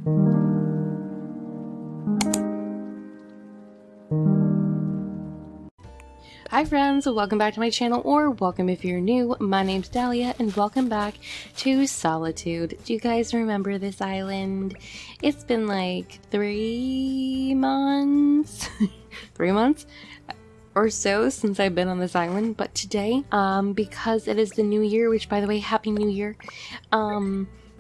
Hi friends, welcome back to my channel, or welcome if you're new. My name's Dahlia and welcome back to Solitude. Do you guys remember this island? It's been like 3 months? 3 months? Or so since I've been on this island, but today, because it is the new year, which by the way, Happy New Year,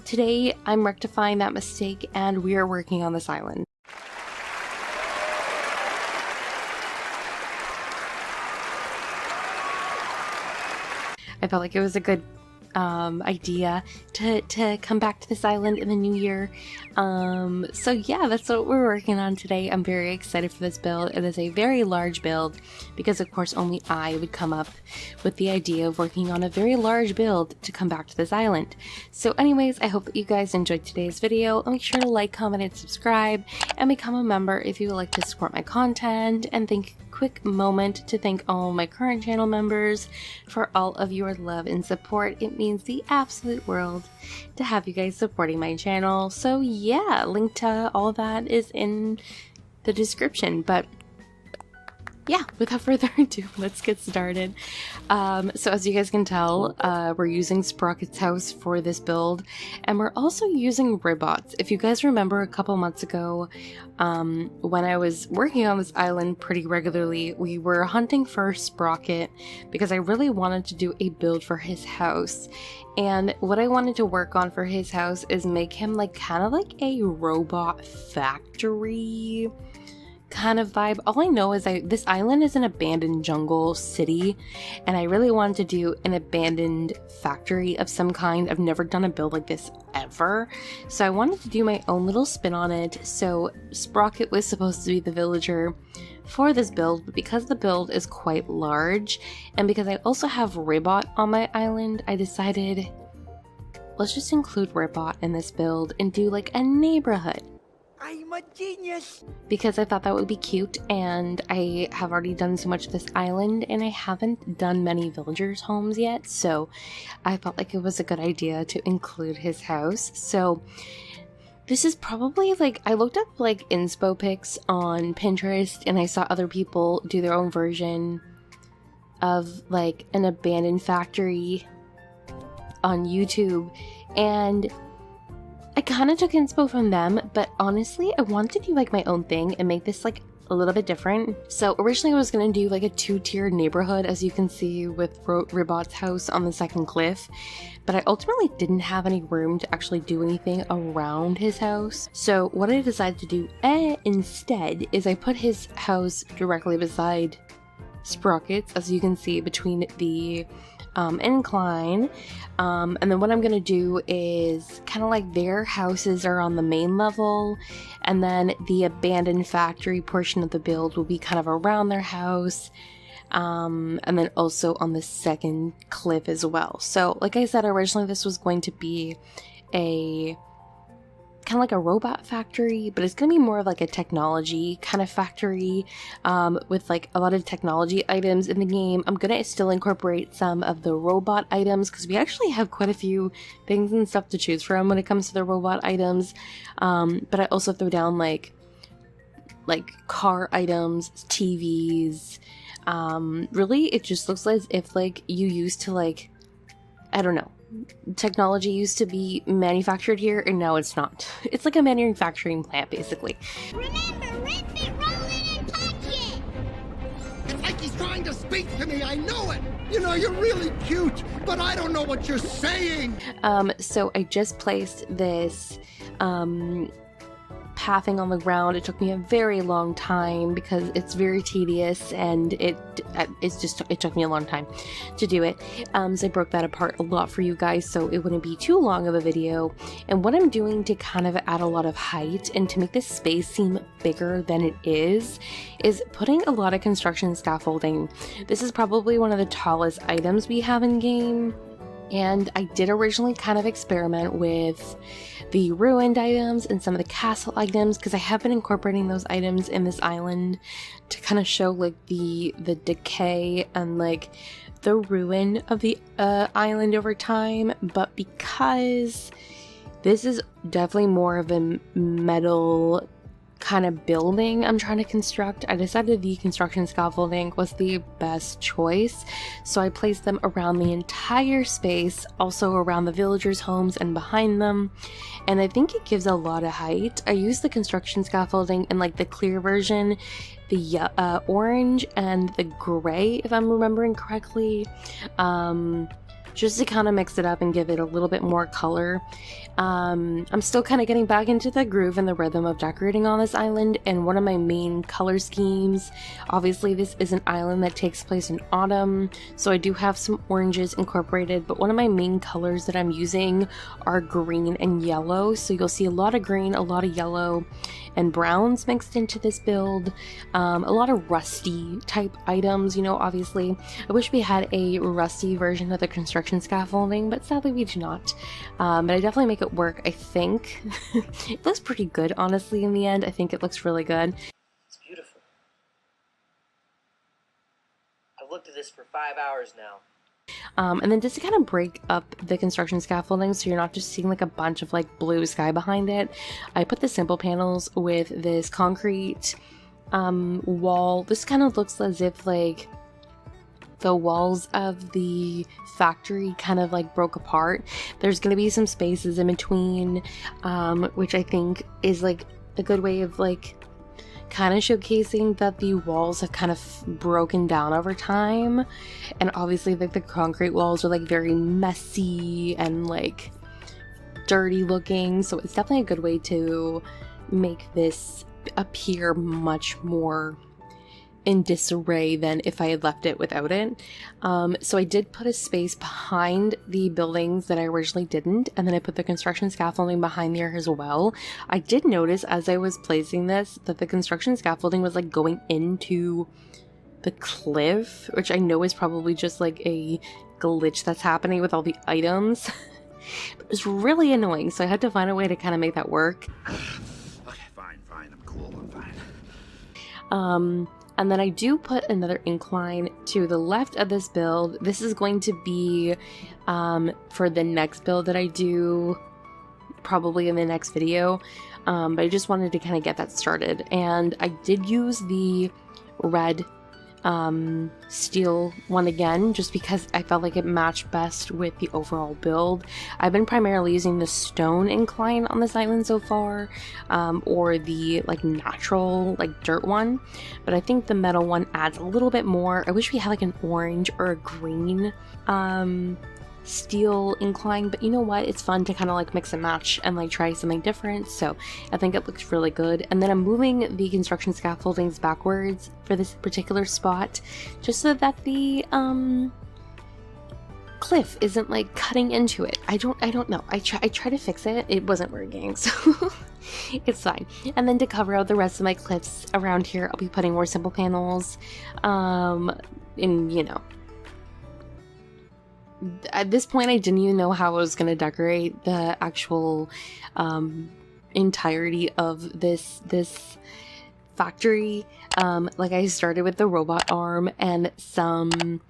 today I'm rectifying that mistake and we are working on this island. I felt like it was a good idea to come back to this island in the new year. So yeah, that's what we're working on today. I'm very excited for this build. It is a very large build because of course only I would come up with the idea of working on a very large build to come back to this island. So anyways, I hope that you guys enjoyed today's video. Make sure to like, comment, and subscribe, and become a member if you would like to support my content. And quick moment to thank all my current channel members for all of your love and support. It means the absolute world to have you guys supporting my channel. So yeah, link to all that is in the description. But yeah, without further ado, let's get started. So as you guys can tell, we're using Sprocket's house for this build, and we're also using ribots. If you guys remember a couple months ago, when I was working on this island pretty regularly, we were hunting for Sprocket because I really wanted to do a build for his house. And what I wanted to work on for his house is make him like kind of like a robot factory kind of vibe. All I know is this island is an abandoned jungle city, and I really wanted to do an abandoned factory of some kind. I've never done a build like this ever, so I wanted to do my own little spin on it. So Sprocket was supposed to be the villager for this build, but because the build is quite large, and because I also have Ribot on my island, I decided let's just include Ribot in this build and do like a neighborhood. I'm a genius! Because I thought that would be cute, and I have already done so much of this island, and I haven't done many villagers' homes yet, so I felt like it was a good idea to include his house. So this is probably like, I looked up like inspo pics on Pinterest, and I saw other people do their own version of like an abandoned factory on YouTube, and I kind of took inspo from them, but honestly, I wanted to do like my own thing and make this like a little bit different. So originally I was going to do like a 2-tiered neighborhood, as you can see with Ribot's house on the second cliff, but I ultimately didn't have any room to actually do anything around his house. So what I decided to do instead is I put his house directly beside Sprocket's, as you can see between the incline, and then what I'm gonna do is kind of like their houses are on the main level, and then the abandoned factory portion of the build will be kind of around their house, and then also on the second cliff as well. So like I said, originally this was going to be a kind of like a robot factory, but it's gonna be more of like a technology kind of factory, with like a lot of technology items in the game. I'm gonna still incorporate some of the robot items because we actually have quite a few things and stuff to choose from when it comes to the robot items, but I also throw down like car items, TVs. Really it just looks as if like you used to like, I don't know, technology used to be manufactured here and now it's not. It's like a manufacturing plant basically. Remember, rip it, roll it, and punch it! It's like he's trying to speak to me, I know it! You know, you're really cute, but I don't know what you're saying! So I just placed this, pathing on the ground. It took me a very long time because it's very tedious, and it took me a long time to do it. So I broke that apart a lot for you guys so it wouldn't be too long of a video. And what I'm doing to kind of add a lot of height and to make this space seem bigger than it is putting a lot of construction scaffolding. This is probably one of the tallest items we have in game. And I did originally kind of experiment with the ruined items and some of the castle items because I have been incorporating those items in this island to kind of show like the decay and like the ruin of the island over time. But because This is definitely more of a metal kind of building I'm trying to construct. I decided the construction scaffolding was the best choice, so I placed them around the entire space, also around the villagers' homes and behind them, and I think it gives a lot of height. I used the construction scaffolding in like the clear version, the orange and the gray, if I'm remembering correctly, just to kind of mix it up and give it a little bit more color. I'm still kind of getting back into the groove and the rhythm of decorating on this island, and one of my main color schemes, obviously this is an island that takes place in autumn, so I do have some oranges incorporated, but one of my main colors that I'm using are green and yellow, so you'll see a lot of green, a lot of yellow, and browns mixed into this build. A lot of rusty type items, you know, obviously. I wish we had a rusty version of the construction scaffolding, but sadly we do not. But I definitely make it work, I think. It looks pretty good, honestly, in the end. I think it looks really good. It's beautiful. I've looked at this for 5 hours now. And then just to kind of break up the construction scaffolding so you're not just seeing like a bunch of like blue sky behind it, I put the simple panels with this concrete wall. This kind of looks as if like the walls of the factory kind of like broke apart. There's going to be some spaces in between, which I think is like a good way of like kind of showcasing that the walls have kind of broken down over time, and obviously like the concrete walls are like very messy and like dirty looking, so it's definitely a good way to make this appear much more in disarray than if I had left it without it. So I did put a space behind the buildings that I originally didn't, and then I put the construction scaffolding behind there as well. I did notice as I was placing this that the construction scaffolding was like going into the cliff, which I know is probably just like a glitch that's happening with all the items. But it was really annoying, so I had to find a way to kind of make that work. Okay, fine, I'm cool, I'm fine. And then I do put another incline to the left of this build. This is going to be for the next build that I do, probably in the next video. But I just wanted to kind of get that started. And I did use the red steel one again, just because I felt like it matched best with the overall build. I've been primarily using the stone incline on this island so far, or the like natural like dirt one, but I think the metal one adds a little bit more. I wish we had like an orange or a green steel incline, but you know what, it's fun to kind of like mix and match and like try something different, so I think it looks really good. And then I'm moving the construction scaffoldings backwards for this particular spot, just so that the cliff isn't like cutting into it. I don't know, I try to fix it, it wasn't working, so it's fine. And then to cover out the rest of my cliffs around here, I'll be putting more simple panels, you know, at this point I didn't even know how I was going to decorate the actual entirety of this factory. Like I started with the robot arm and some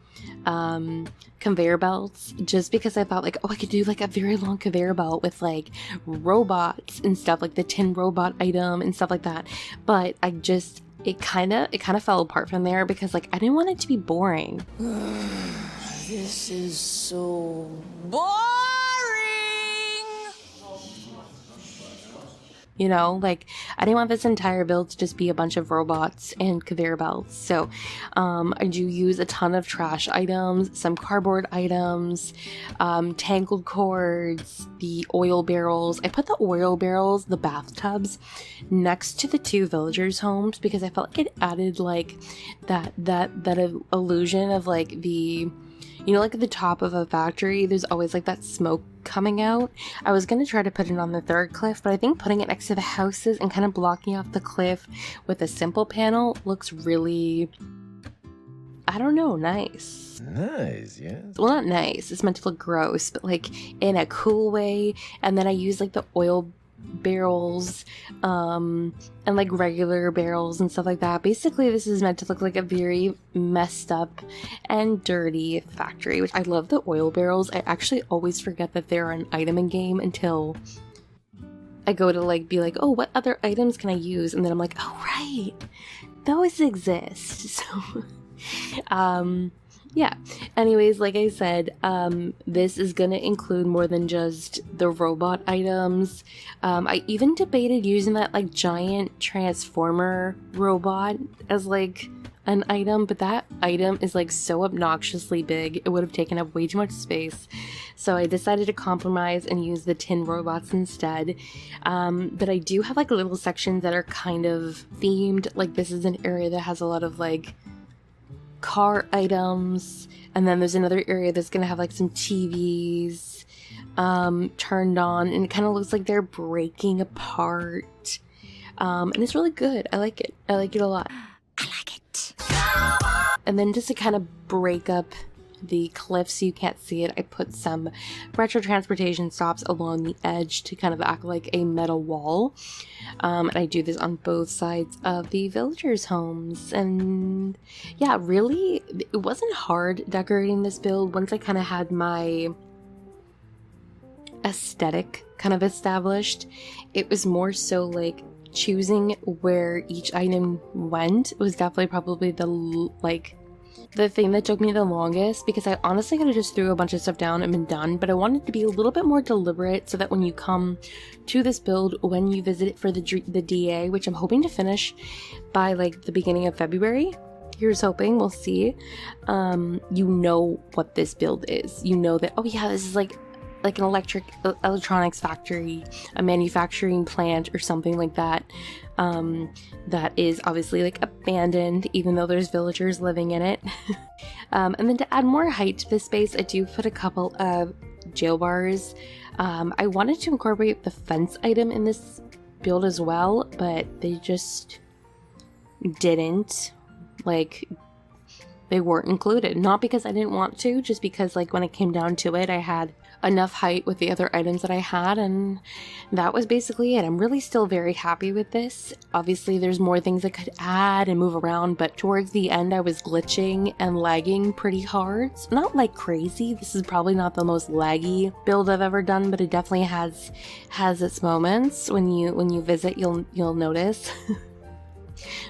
conveyor belts, just because I thought like, oh, I could do like a very long conveyor belt with like robots and stuff, like the tin robot item and stuff like that. But I just, it kind of fell apart from there because like I didn't want it to be boring. This is so boring! You know, like I didn't want this entire build to just be a bunch of robots and conveyor belts. So I do use a ton of trash items, some cardboard items, tangled cords, the oil barrels. I put the oil barrels, the bathtubs, next to the two villagers' homes because I felt like it added like that illusion of like the, you know, like at the top of a factory, there's always like that smoke coming out. I was going to try to put it on the third cliff, but I think putting it next to the houses and kind of blocking off the cliff with a simple panel looks really, I don't know, nice. Nice, yeah. Well, not nice. It's meant to look gross, but like in a cool way. And then I use like the oil barrels and like regular barrels and stuff like that. Basically this is meant to look like a very messed up and dirty factory, which I love the oil barrels. I actually always forget that they're an item in game until I go to like be like, oh, what other items can I use? And then I'm like, oh right, those exist. So yeah. Anyways, like I said, this is gonna include more than just the robot items. I even debated using that like giant transformer robot as like an item, but that item is like so obnoxiously big, it would have taken up way too much space. So I decided to compromise and use the tin robots instead. But I do have like little sections that are kind of themed. Like this is an area that has a lot of like car items, and then there's another area that's gonna have like some TVs turned on, and it kind of looks like they're breaking apart. And it's really good. I like it. I like it a lot. I like it. And then just to kind of break up the cliff so you can't see it, I put some retro transportation stops along the edge to kind of act like a metal wall. And I do this on both sides of the villagers' homes. And yeah, really, it wasn't hard decorating this build once I kind of had my aesthetic kind of established. It was more so like choosing where each item went. It was definitely probably the thing that took me the longest, because I honestly could have just threw a bunch of stuff down and been done, but I wanted to be a little bit more deliberate so that when you come to this build, when you visit it for the DA, which I'm hoping to finish by like the beginning of February, here's hoping, we'll see, you know what this build is. You know that, oh yeah, this is like an electronics factory, a manufacturing plant or something like that, that is obviously like abandoned, even though there's villagers living in it. And then to add more height to this space, I do put a couple of jail bars. I wanted to incorporate the fence item in this build as well, but they just didn't. Like, they weren't included. Not because I didn't want to, just because like when it came down to it, I had enough height with the other items that I had, and that was basically it. I'm really still very happy with this. Obviously there's more things I could add and move around, but towards the end I was glitching and lagging pretty hard. So not like crazy. This is probably not the most laggy build I've ever done, but it definitely has its moments. When you visit, you'll notice.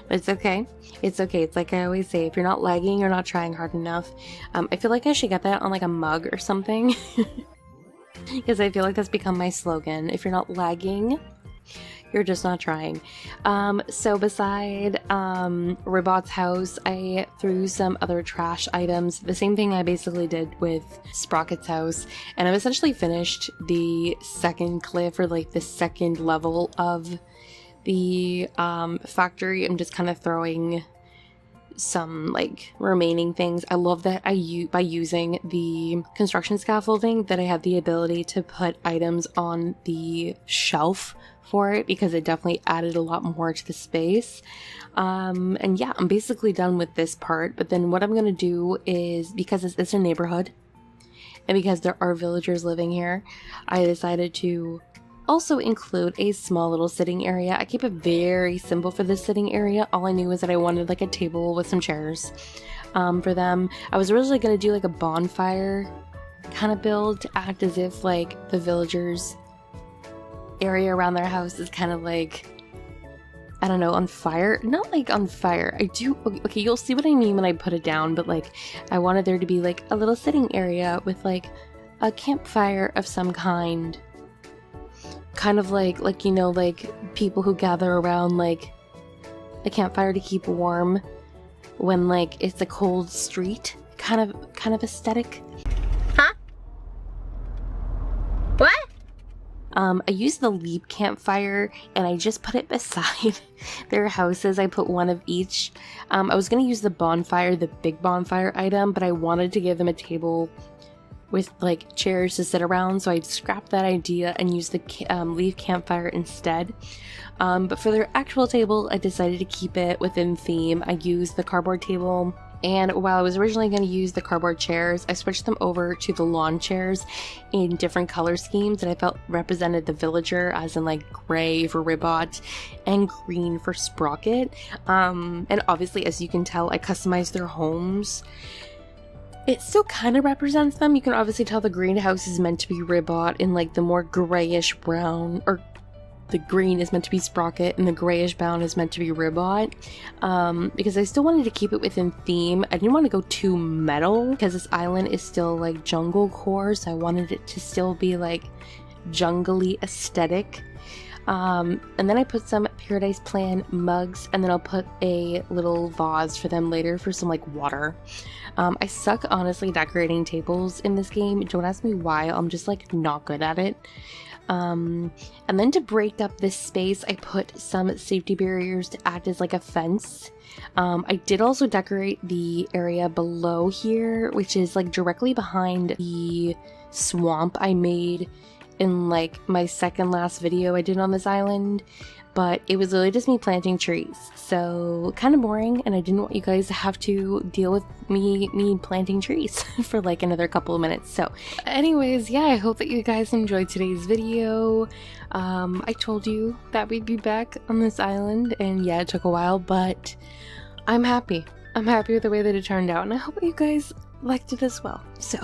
But it's okay. It's okay. It's like I always say, if you're not lagging, you're not trying hard enough. I feel like I should get that on like a mug or something. Because I feel like that's become my slogan. If you're not lagging, you're just not trying. So beside Ribot's house, I threw some other trash items. The same thing I basically did with Sprocket's house. And I've essentially finished the second cliff, or like the second level of the factory. I'm just kind of throwing some like remaining things. I love that by using the construction scaffolding that I have the ability to put items on the shelf for it, because it definitely added a lot more to the space. And yeah, I'm basically done with this part. But then what I'm gonna do is, because it's a neighborhood and because there are villagers living here, I decided to also include a small little sitting area. I keep it very simple for this sitting area. All I knew was that I wanted like a table with some chairs for them. I was originally going to do like a bonfire kind of build to act as if like the villagers area around their house is kind of like, I don't know, on fire. Not like on fire. Okay, you'll see what I mean when I put it down, but like I wanted there to be like a little sitting area with like a campfire of some kind. Kind of like, you know, like people who gather around like a campfire to keep warm when like it's a cold street kind of aesthetic. Huh? What? I used the leap campfire and I just put it beside their houses. I put one of each. I was gonna use the bonfire, the big bonfire item, but I wanted to give them a table with like chairs to sit around, so I scrapped that idea and used the leaf campfire instead. But for their actual table, I decided to keep it within theme. I used the cardboard table, and while I was originally going to use the cardboard chairs, I switched them over to the lawn chairs in different color schemes that I felt represented the villager, as in like gray for Ribot and green for Sprocket. And obviously, as you can tell, I customized their homes. It still kind of represents them. You can obviously tell the greenhouse is meant to be Ribot in like the more grayish brown, or the green is meant to be Sprocket and the grayish bound is meant to be Ribbot, because I still wanted to keep it within theme. I didn't want to go too metal because this island is still like jungle core, so I wanted it to still be like jungly aesthetic. And then I put some Paradise Plan mugs, and then I'll put a little vase for them later for some like water. I suck honestly decorating tables in this game. Don't ask me why, I'm just like not good at it. And then to break up this space, I put some safety barriers to act as like a fence. I did also decorate the area below here, which is like directly behind the swamp I made in like my second last video I did on this island, but it was literally just me planting trees, so kind of boring, and I didn't want you guys to have to deal with me planting trees for like another couple of minutes. So anyways, yeah, I hope that you guys enjoyed today's video. I told you that we'd be back on this island, and yeah, it took a while, but I'm happy with the way that it turned out, and I hope you guys liked it as well. So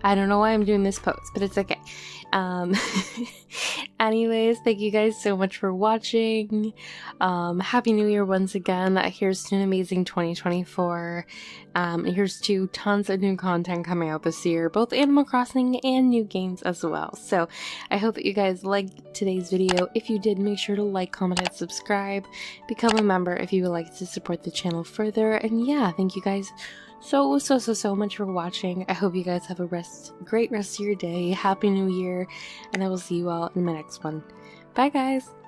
I don't know why I'm doing this pose, but it's okay. Anyways, thank you guys so much for watching. Happy New Year once again. Here's to an amazing 2024. Here's to tons of new content coming out this year, both Animal Crossing and new games as well. So I hope that you guys liked today's video. If you did, make sure to like, comment, and subscribe. Become a member if you would like to support the channel further. And yeah, thank you guys so much for watching. I hope you guys have a great rest of your day. Happy New Year, and I will see you all in my next one. Bye guys!